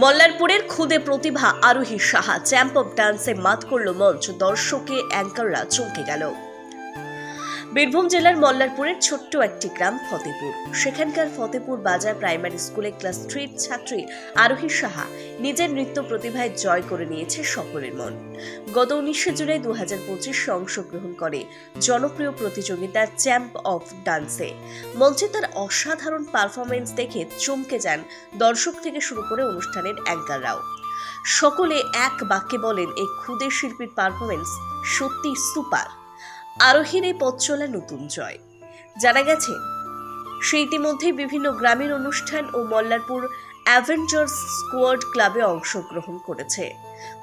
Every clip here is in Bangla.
মল্লারপুরের খুদে প্রতিভা আরোহী সাহা চ্যাম্প অফ ডান্সে মাত করল মঞ্চ, দর্শকে অ্যাঙ্কাররা চমকে গেল। বীরভূম জেলার মল্লারপুরের ছোট্ট একটি গ্রাম ফতেপুর। সেখানকার ফতেপুর বাজার প্রাইমারি স্কুলে ক্লাস 3 ছাত্রী আরোহী সাহা নিজের নৃত্য প্রতিভায় জয় করে নিয়েছে সকলের মন। গত 19 জুলাই 2025 অংশগ্রহণ করে জনপ্রিয় প্রতিযোগিতা চ্যাম্প অফ ডান্সে। মঞ্চে তার অসাধারণ পারফরমেন্স দেখে চমকে যান দর্শক থেকে শুরু করে অনুষ্ঠানের অ্যাঙ্কাররাও। সকলে এক বাক্যে বলেন, এই ক্ষুদে শিল্পীর পারফরমেন্স সত্যি সুপার। আরোহীর এই পথ চলা নতুন জয়। জানা গেছে, সে ইতিমধ্যেই বিভিন্ন গ্রামীণ অনুষ্ঠান ও মল্লারপুর অ্যাভেঞ্জার্স স্কোয়াড ক্লাবে অংশগ্রহণ করেছে।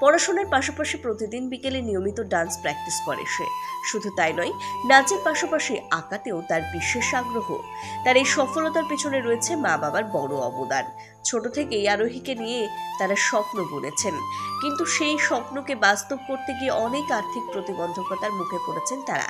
পড়াশোনার পাশাপাশি প্রতিদিন বিকেলে নিয়মিত ডান্স প্র্যাকটিস করে সে। শুধু তাই নয়, নাচের পাশাপাশি আঁকাতেও তার বিশেষ আগ্রহ। তার এই সফলতার পেছনে রয়েছে মা বাবার বড় অবদান। ছোট থেকেই আরোহীকে নিয়ে তারা স্বপ্ন বুনেছেন, কিন্তু সেই স্বপ্নকে বাস্তব করতে গিয়ে অনেক আর্থিক প্রতিবন্ধকতার মুখে পড়েছেন তারা।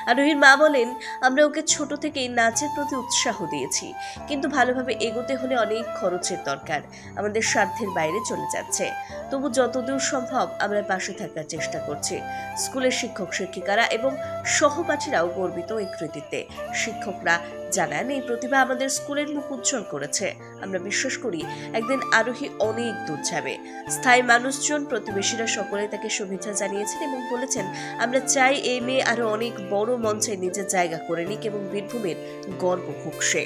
আরোহীর মা বলেন, আমরা ওকে ছোট থেকেই নাচের প্রতি উৎসাহ দিয়েছি, কিন্তু ভালোভাবে এগোতে হলে অনেক খরচের দরকার, আমাদের সাধ্যের বাইরে চলে যাচ্ছে। তবু যতদূর সম্ভব আমরা পাশে থাকার চেষ্টা করছি। স্কুলের শিক্ষক শিক্ষিকারা এবং সহপাঠীরাও গর্বিত এই কৃতিত্বে। শিক্ষকরা জানান, এই প্রতিভা আমাদের স্কুলের মুখ উজ্জ্বল করেছে। আমরা বিশ্বাস করি একদিন আরোহী অনেক দূর যাবে। স্থায়ী মানুষজন, প্রতিবেশীরা সকলে তাকে শুভেচ্ছা জানিয়েছেন এবং বলেছেন, আমরা চাই এই মেয়ে আরো অনেক বড় মঞ্চে নিজের জায়গা করে নিক এবং বীরভূমের গর্ব হোক সে।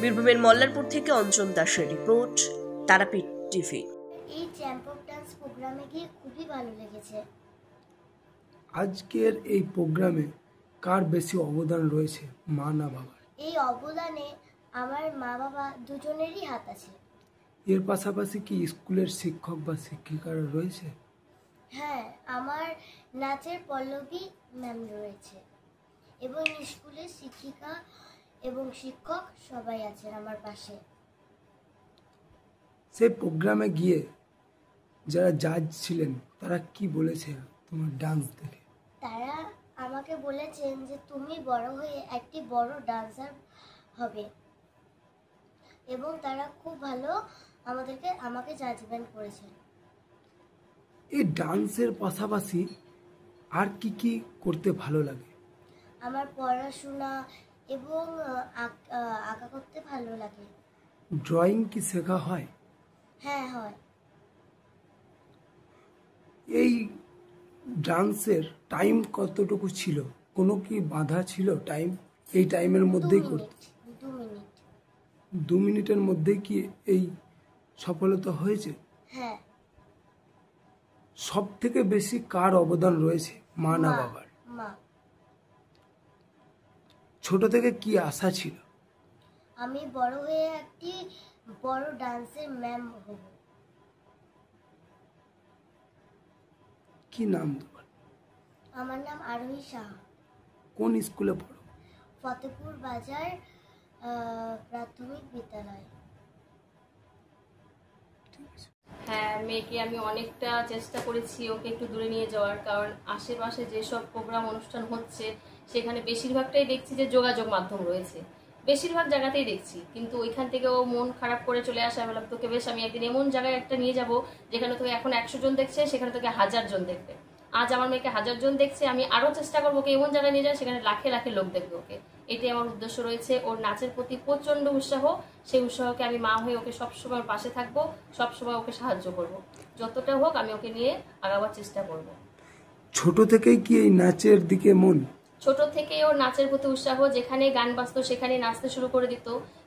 বীরভূমের মল্লারপুর থেকে অঞ্জন দাসের রিপোর্ট, তারাপীঠ টিভি। এই চ্যাম্প অফ ডান্স প্রোগ্রামে গিয়ে খুবই ভালো লেগেছে। আজকের এই প্রোগ্রামে কার বেশি অবদান রয়েছে, মা না বাবার? এই অবদানে আমার মা বাবা দুজনেরই হাত আছে। এর পাশাপাশি কি স্কুলের শিক্ষক বা শিক্ষিকারা রয়েছে? হ্যাঁ, আমার নাচের পল্লবী ম্যাম রয়েছে এবং স্কুলের শিক্ষিকা এবং শিক্ষক সবাই আছেন আমার পাশে। সেই প্রোগ্রামে গিয়ে যারা জাজ ছিলেন তারা কি বলেছে তোমার ডান্স দেখে? তারা আমাকে বলেছেন যে তুমি বড় হয়ে একটি বড় ডান্সার হবে, এবং তারা খুব ভালো আমাকে জাজমেন্ট করেছেন। এই ডান্সের পাশাপাশি আর কি কি করতে ভালো লাগে? আমার পড়াশোনা এবং আঁকা করতে ভালো লাগে। ড্রয়িং কি শেখা হয়? হ্যাঁ, হয়। এই ডান্সের টাইম কতটুকু ছিল? কোনো কি বাধা ছিল টাইম? এই টাইমের মধ্যেই করতে? 2 মিনিট। 2 মিনিটের মধ্যেই কি এই সফলতা হয়েছে? হ্যাঁ। সব থেকে বেশি কার অবদান রয়েছে, মা না বাবার? মা। ছোট থেকে কি আশা ছিল? আমি বড় হয়ে একটি বড় ডান্সের ম্যাম হব। কি নাম তোমার? আমার নাম আরোহী সাহা। কোন স্কুলে পড়ো? ফতেপুর বাজার প্রাথমিক বিদ্যালয়। হ্যাঁ, মেয়েকে আমি অনেকটা চেষ্টা করেছি ওকে একটু দূরে নিয়ে যাওয়ার, কারণ আশেপাশে যেসব প্রোগ্রাম অনুষ্ঠান হচ্ছে সেখানে বেশিরভাগটাই দেখছি যে যোগাযোগ মাধ্যম রয়েছে, বেশিরভাগ জায়গাতেই দেখছি। কিন্তু ওইখান থেকে ও মন খারাপ করে চলে আসে। আমি বললাম, তোকে বেশ আমি একদিন এমন জায়গায় একটা নিয়ে যাব যেখানে তোকে এখন 100 জন দেখছে, সেখানে তোকে 1000 জন দেখবে। আজ আমার মেয়েকে 1000 জন দেখছে, আমি আরো চেষ্টা করবো ওকে এমন জায়গায় নিয়ে যাওয়া সেখানে লাখে লাখে লোক দেখবে ওকে। এটাই আমার উদ্দেশ্য রয়েছে। ওর নাচের প্রতি প্রচন্ড উৎসাহ, সেই উৎসাহকে আমি মা হয়ে ওকে সবসময় ওর পাশে থাকবো, সবসময় ওকে সাহায্য করব। যতটা হোক আমি ওকে নিয়ে আগাবার চেষ্টা করব। ছোট থেকেই কি এই নাচের দিকে মন? ছোট থেকে ওর নাচের প্রতি উৎসাহ, যেখানে গান বাজতো সেখানে নাচতে শুরু করে দিত।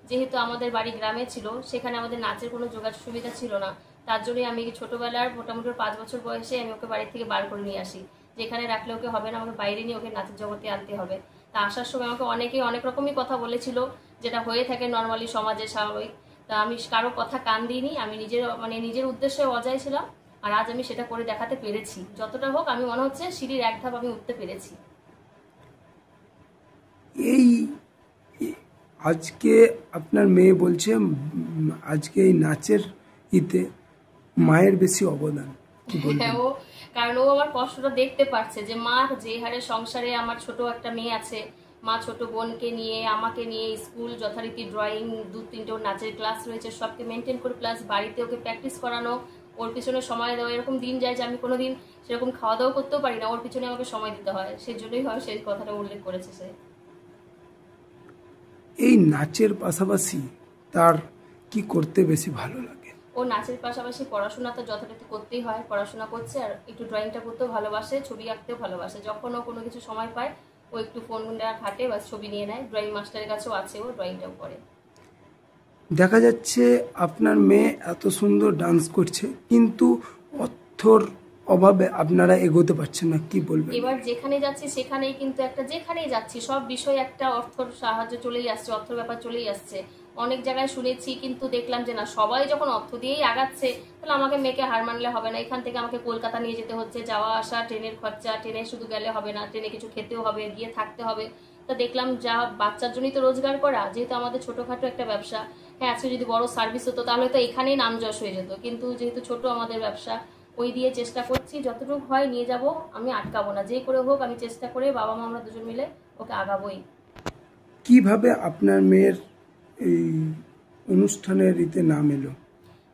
যেহেতু আমাদের বাড়ি গ্রামে ছিল, সেখানে আমাদের নাচের কোনো যোগাযোগ সুবিধা ছিল না, তার জন্যই আমি ছোটবেলার মোটামুটি 5 বছর বয়সে আমি ওকে বাড়ি থেকে বার করে নিয়ে আসি, যেখানে রাখলে ওকে হবে না, আমাকে বাইরে নিয়ে ওকে নাচের জগতে আনতে হবে। তা আসার সময় আমাকে অনেকেই অনেক রকমই কথা বলেছিল, যেটা হয়ে থাকে নর্মালি সমাজে স্বাভাবিক। তা আমি কারো কথা কান দিইনি, আমি নিজের উদ্দেশ্যে অজয় ছিলাম। আর আজ আমি সেটা করে দেখাতে পেরেছি। যতটা হোক আমি মনে হচ্ছে সিঁড়ির এক ধাপ আমি উঠতে পেরেছি। এই আজকে আপনার মেয়ে বলছে আজকে এই নাচের ইতে মায়ের বেশি অবদান, কি বলবেন? কারণ ও আমার কষ্টটা দেখতে পারছে যে মা যে হারে সংসারে আমার ছোট একটা মেয়ে আছে, মা ছোট বোনকে নিয়ে আমাকে নিয়ে স্কুল যথারীতি ড্রয়িং 2-3টে ওর নাচের ক্লাস রয়েছে, সবকে মেনটেন করে প্লাস বাড়িতে ওকে প্র্যাকটিস করানো, ওর পিছনে সময় দেওয়া, এরকম দিন যায় যে আমি কোনোদিন সেরকম খাওয়া দাওয়া করতেও পারি না, ওর পিছনে আমাকে সময় দিতে হয়। সেই জন্যই হয় সেই কথাটা উল্লেখ করেছে সে। এই নাচের পাশাপাশি তার কি করতে বেশি ভালো লাগে? ও নাচের পাশাপাশি পড়াশোনা তো যথারীতি করতেই হয়, পড়াশোনা করছে আর একটু ড্রয়িংটা করতেও ভালোবাসে, ছবি আঁকতেও ভালোবাসে। যখন ও কোনো কিছু সময় পায় ও একটু ফোনটা ঘাটে বা ছবি নিয়ে নেয়। ড্রয়িং মাস্টারের কাছেও আছে, ও ড্রয়িংটাও করে। দেখা যাচ্ছে আপনার মেয়ে এত সুন্দর ডান্স করছে, কিন্তু অর্থর অভাবে আপনারা এগোতে পারছেন না, কি বলবেন? এবার যেখানে যাচ্ছি সেখানেই কিন্তু যেখানেই যাচ্ছি সব বিষয় একটা অর্থর সাহায্য চলেই আসছে, অর্থের ব্যাপার চলেই আসছে। অনেক জায়গায় শুনেছি কিন্তু দেখলাম যে না, সবাই যখন অর্থ দিয়েই আগাচ্ছে তাহলে আমাকে মেয়েকে হার মানলে হবে না। এখান থেকে আমাকে কলকাতা নিয়ে যেতে হচ্ছে, যাওয়া আসা, ট্রেনের খরচা, ট্রেনে শুধু গেলে হবে না, ট্রেনে কিছু খেতেও হবে, গিয়ে থাকতে হবে। তা দেখলাম যা বাচ্চার জন্যই তো রোজগার করা, যেহেতু আমাদের ছোটোখাটো একটা ব্যবসা। হ্যাঁ, আজকে যদি বড় সার্ভিস হতো তাহলে তো এখানেই নাম যশ হয়ে যেত, কিন্তু যেহেতু ছোট আমাদের ব্যবসা, ওই দিয়ে চেষ্টা করছি যতটুকু হয় নিয়ে যাব। আমি আটকাবো না, যে করে হোক আমি চেষ্টা করে বাবা মা আমরা দুজন মিলে ওকে আগাবোই। কিভাবে আপনার মেয়ের এই অনুষ্ঠানের রীতে নাম এলো?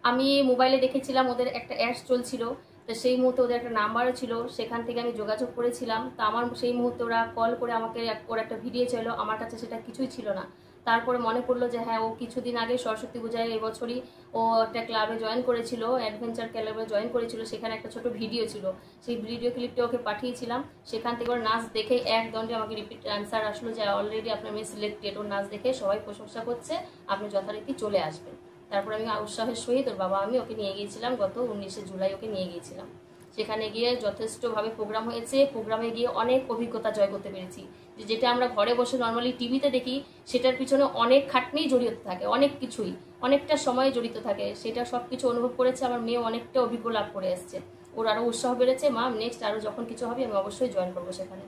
আমি মোবাইলে দেখেছিলাম ওদের একটা অ্যাডস চলছিল, তো সেই মুহূর্তে ওদের একটা নাম্বারও ছিল, সেখান থেকে আমি যোগাযোগ করেছিলাম। তা আমার সেই মুহূর্তে ওরা কল করে আমাকে ওর একটা ভিডিও চাইলো, আমার কাছে সেটা কিছুই ছিল না। তারপরে মনে পড়লো যে হ্যাঁ, ও কিছুদিন আগে সরস্বতী পূজায় এবছরই ও একটা ক্লাবে জয়েন করেছিল, অ্যাডভেঞ্চার ক্লাবে জয়েন করেছিল, সেখানে একটা ছোট ভিডিও ছিল। সেই ভিডিও ক্লিপটা ওকে পাঠিয়েছিলাম, সেখান থেকে ওর নাচ দেখে এক দণ্ডে আমাকে রিপিট অ্যান্সার আসলো যে অলরেডি আপনার মেয়ে সিলেক্টেড। ওর নাচ দেখে সবাই প্রশংসা করছে, আপনি যথারীতি চলে আসবেন। তারপর আমি উৎসাহের সহিত ওর বাবা আমি ওকে নিয়ে গিয়েছিলাম, গত 19শে জুলাই ওকে নিয়ে গিয়েছিলাম। সেখানে গিয়ে যথেষ্টভাবে প্রোগ্রাম হয়েছে, প্রোগ্রামে গিয়ে অনেক অভিজ্ঞতা জয় করতে পেরেছি। যেটা আমরা ঘরে বসে নর্মালি টিভিতে দেখি সেটার পিছনে অনেক খাটনি জড়িত থাকে, অনেক কিছুই অনেকটা সময় জড়িত থাকে, সেটা সব কিছু অনুভব করেছে আমার মেয়ে, অনেকটা অভিজ্ঞ লাভ করে এসছে। ওর আরও উৎসাহ বেড়েছে, মা নেক্সট আরও যখন কিছু হবে আমি অবশ্যই জয়েন করবো সেখানে।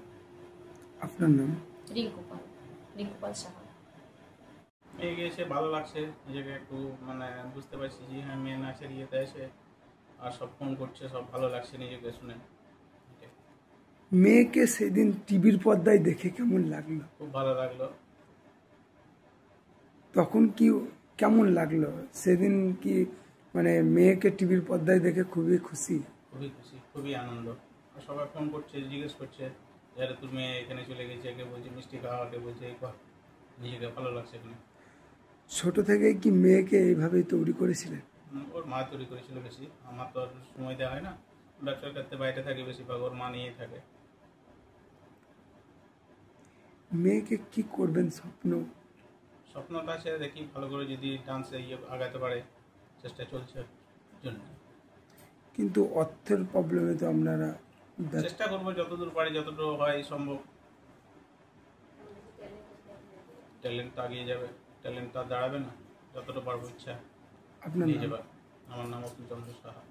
আপনার নাম? রিঙ্কু পাল সাহা। মেয়ে গিয়েছে, ভালো লাগছে, নিজেকে একটু মানে বুঝতে পারছি যে হ্যাঁ মেয়ে নাচের ইয়েতে এসে আর সব ফোন করছে, সব ভালো লাগছে নিজেকে শুনে। মেয়েকে সেদিন টিভির পর্দায় দেখে কেমন লাগলো? খুব ভালো লাগলো। তখন কি কেমন লাগলো সেদিন? কি মানে মেয়েকে টিভির পর্দায় দেখে খুবই খুশি? খুবই খুশি, খুবই আনন্দ। আর সবাই ফোন করছে, জিজ্ঞেস করছে যারা তোর মেয়ে এখানে চলে গেছে, কে বলছে মিষ্টি খাওয়া, কে বলছে এই কর, নিজেকে ভালো লাগছে এখানে। ছোট থেকে কি মেয়েকে এইভাবেই তৈরি করেছিলেন? ওর মা তৈরি করেছিল বেশি, আমার তো আর সময় দেওয়া হয় না, ব্যবসার ক্ষেত্রে বাইরে থাকে বেশিরভাগ, ওর মা নিয়েই থাকে। মেয়েকে কি করবেন স্বপ্নটা আছে, দেখি ভালো করে যদি ডান্সে আগাতে পারে, চেষ্টা চলছে জন্য। কিন্তু অর্থের প্রবলেমে তো আপনারা চেষ্টা করবো যতদূর পারি, যতটুকু হয় সম্ভব। ট্যালেন্ট তো আগিয়ে যাবে, ট্যালেন্ট তো আর দাঁড়াবে না, যতটা পারবো ইচ্ছা আপনার নিয়ে যাবে। আমার নাম অতুল চন্দ্র সাহা।